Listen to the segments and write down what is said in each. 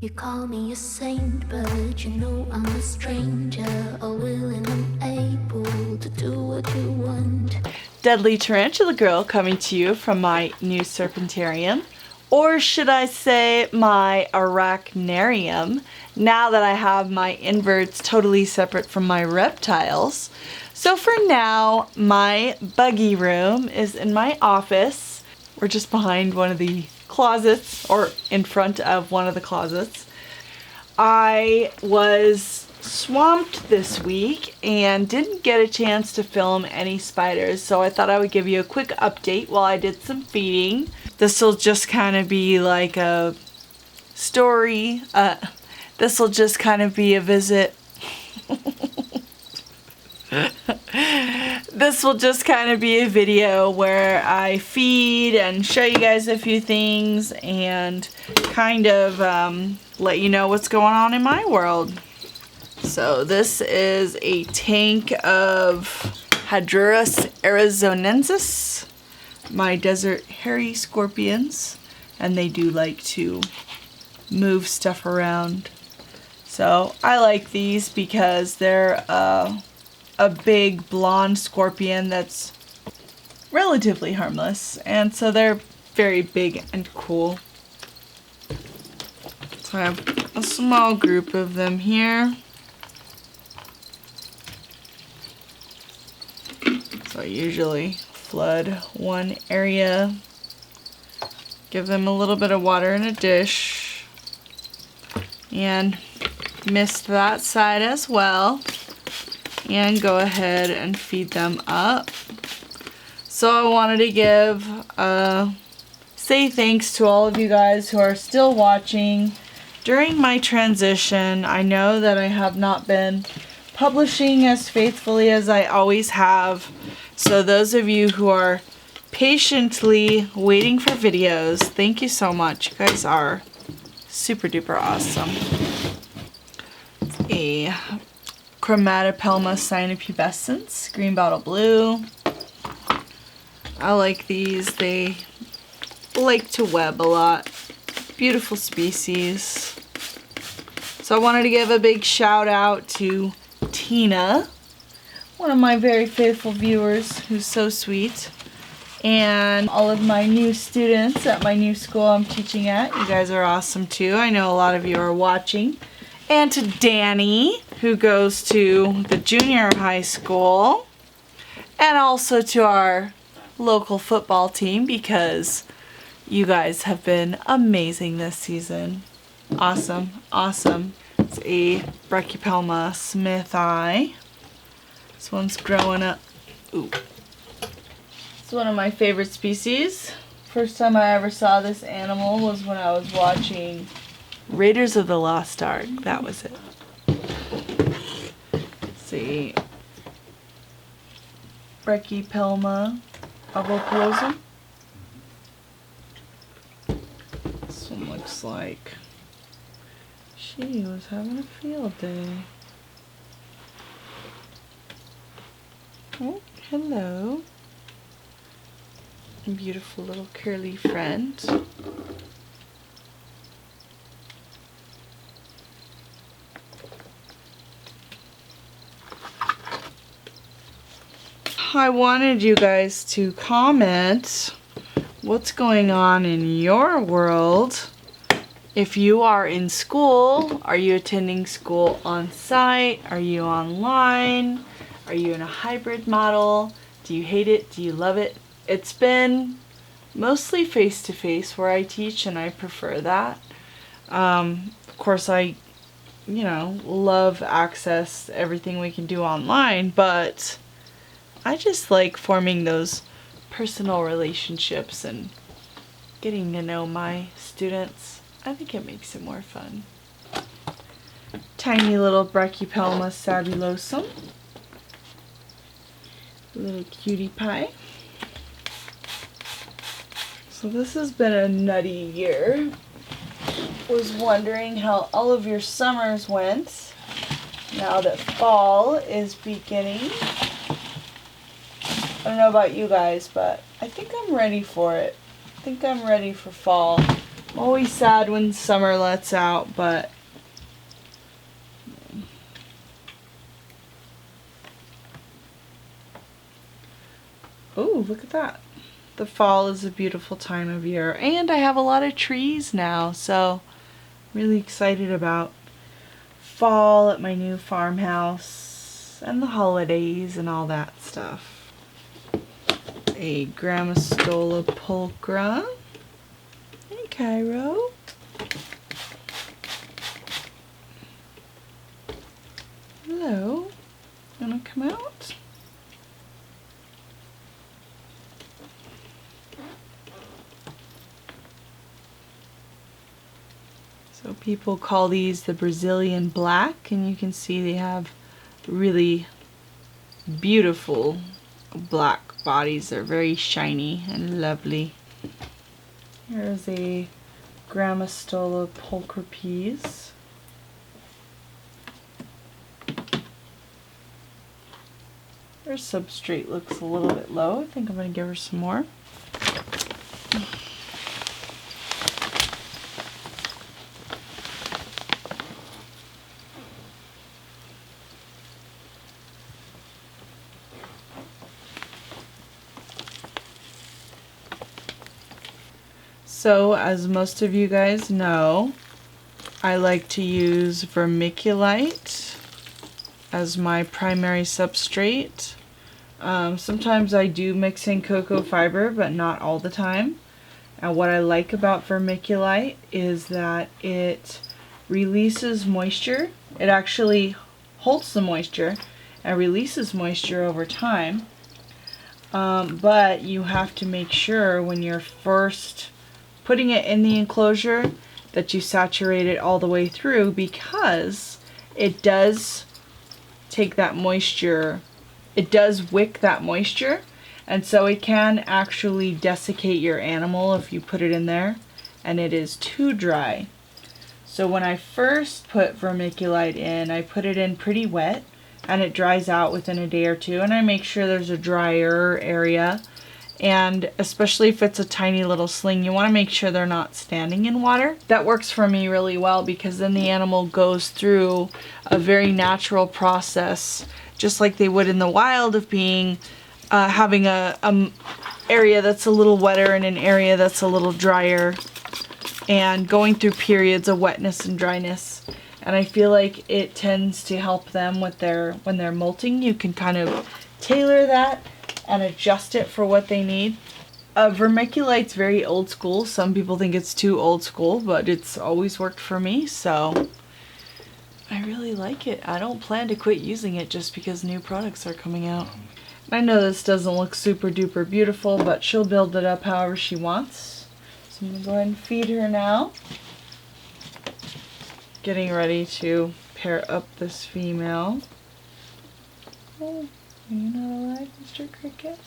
You call me a saint, but you know I'm a stranger, all willing and able to do what you want. Deadly Tarantula Girl coming to you from my new serpentarium, or should I say my arachnarium, now that I have my inverts totally separate from my reptiles. So for now, my buggy room is in my office. We're just behind one of the closets, or in front of one of the closets. I was swamped this week and didn't get a chance to film any spiders, so I thought I would give you a quick update while I did some feeding. This will just kind of be like a story. This will just kind of be a visit. This will just kind of be a video where I feed and show you guys a few things and kind of let you know what's going on in my world. So this is a tank of Hadrurus arizonensis, my desert hairy scorpions, and they do like to move stuff around. So I like these because they're a big blonde scorpion that's relatively harmless, and so they're very big and cool. So I have a small group of them here. So I usually flood one area, give them a little bit of water in a dish, and mist that side as well, and go ahead and feed them up. So I wanted to give say thanks to all of you guys who are still watching during my transition. I know that I have not been publishing as faithfully as I always have, so those of you who are patiently waiting for videos, thank you so much. You guys are super duper awesome. A Chromatopelma cyanopubescens, green bottle blue. I like these. They like to web a lot. Beautiful species. So I wanted to give a big shout out to Tina, one of my very faithful viewers who's so sweet, and all of my new students at my new school I'm teaching at. You guys are awesome too. I know a lot of you are watching. And to Danny, who goes to the junior high school, and also to our local football team, because you guys have been amazing this season. Awesome, awesome. It's a Brachypelma smithi. This one's growing up. Ooh. It's one of my favorite species. First time I ever saw this animal was when I was watching Raiders of the Lost Ark. That was it. Let's see. Brachypelma avopilosum. This one looks like she was having a field day. Oh, hello. Beautiful little curly friend. I wanted you guys to comment what's going on in your world. If you are in school, are you attending school on site? Are you online? Are you in a hybrid model? Do you hate it? Do you love it? It's been mostly face-to-face where I teach, and I prefer that. Of course, I love access everything we can do online, but I just like forming those personal relationships and getting to know my students. I think it makes it more fun. Tiny little Brachypelma sabulosum. Little cutie pie. So this has been a nutty year. Was wondering how all of your summers went now that fall is beginning. I don't know about you guys, but I think I'm ready for it. I think I'm ready for fall. Always sad when summer lets out, but oh, look at that. The fall is a beautiful time of year, and I have a lot of trees now, so really excited about fall at my new farmhouse and the holidays and all that stuff. A Grammostola pulchra. Hey, Cairo. Hello. Wanna come out? So people call these the Brazilian black, and you can see they have really beautiful black bodies. They're very shiny and lovely. Here's a Grammostola pulchra piece. Her substrate looks a little bit low. I think I'm going to give her some more. So, as most of you guys know, I like to use vermiculite as my primary substrate. Sometimes I do mix in cocoa fiber, but not all the time. And what I like about vermiculite is that it releases moisture. It actually holds the moisture and releases moisture over time. But you have to make sure when you're first putting it in the enclosure that you saturate it all the way through, because it does take that moisture, it does wick that moisture, and so it can actually desiccate your animal if you put it in there and it is too dry. So when I first put vermiculite in, I put it in pretty wet and it dries out within a day or two, and I make sure there's a drier area. And especially if it's a tiny little sling, you want to make sure they're not standing in water. That works for me really well, because then the animal goes through a very natural process, just like they would in the wild, of being having a area that's a little wetter and an area that's a little drier, and going through periods of wetness and dryness. And I feel like it tends to help them with when they're molting. You can kind of tailor that and adjust it for what they need. Vermiculite's very old school. Some people think it's too old school, but it's always worked for me, so I really like it. I don't plan to quit using it just because new products are coming out. I know this doesn't look super duper beautiful, but she'll build it up however she wants. So I'm gonna go ahead and feed her now. Getting ready to pair up this female. Oh. Are you not alive, Mr. Cricket?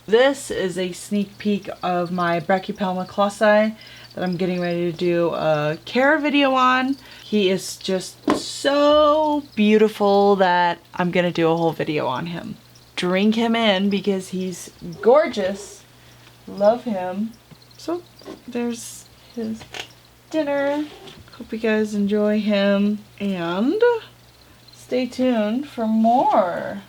This is a sneak peek of my Brachypelma clausi that I'm getting ready to do a care video on. He is just so beautiful that I'm going to do a whole video on him. Drink him in because he's gorgeous. Love him. So there's his dinner. Hope you guys enjoy him, and stay tuned for more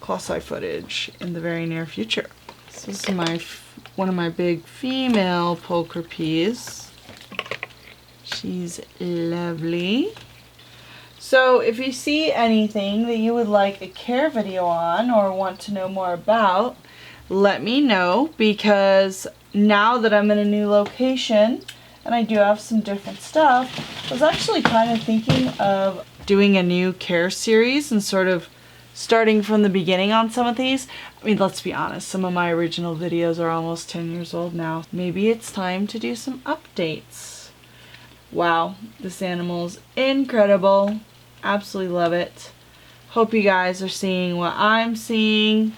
clausi footage in the very near future. So this is one of my big female pulchra peas. She's lovely. So if you see anything that you would like a care video on or want to know more about, let me know, because now that I'm in a new location and I do have some different stuff, I was actually kind of thinking of doing a new care series and sort of starting from the beginning on some of these. I mean, let's be honest, some of my original videos are almost 10 years old now. Maybe it's time to do some updates. Wow, this animal's incredible. Absolutely love it. Hope you guys are seeing what I'm seeing.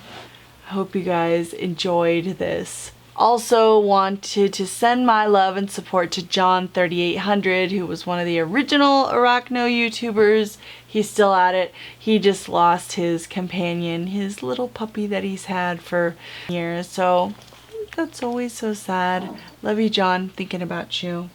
I hope you guys enjoyed this. Also wanted to send my love and support to John3800, who was one of the original Arachno YouTubers. He's still at it. He just lost his companion, his little puppy that he's had for years. So That's always so sad. Love you, John. Thinking about you.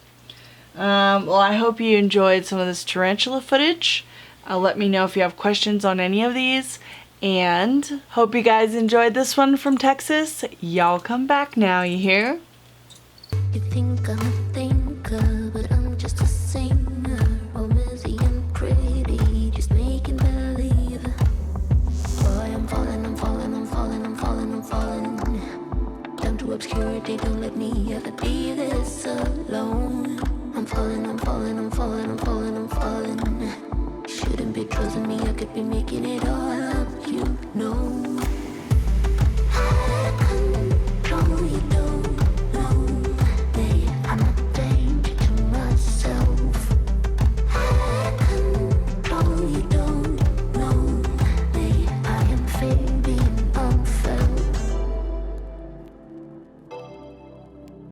Well, I hope you enjoyed some of this tarantula footage. Let me know if you have questions on any of these. And hope you guys enjoyed this one from Texas. Y'all come back now, you hear? You think I'm a thinker, but I'm just a singer. All messy and pretty, just making believe. Boy, I'm falling, I'm falling, I'm falling, I'm falling, I'm falling. Down to obscurity, don't let me ever be this alone. I'm falling, I'm falling, I'm falling, I'm falling, I'm falling. Shouldn't be trusting me, I could be making it all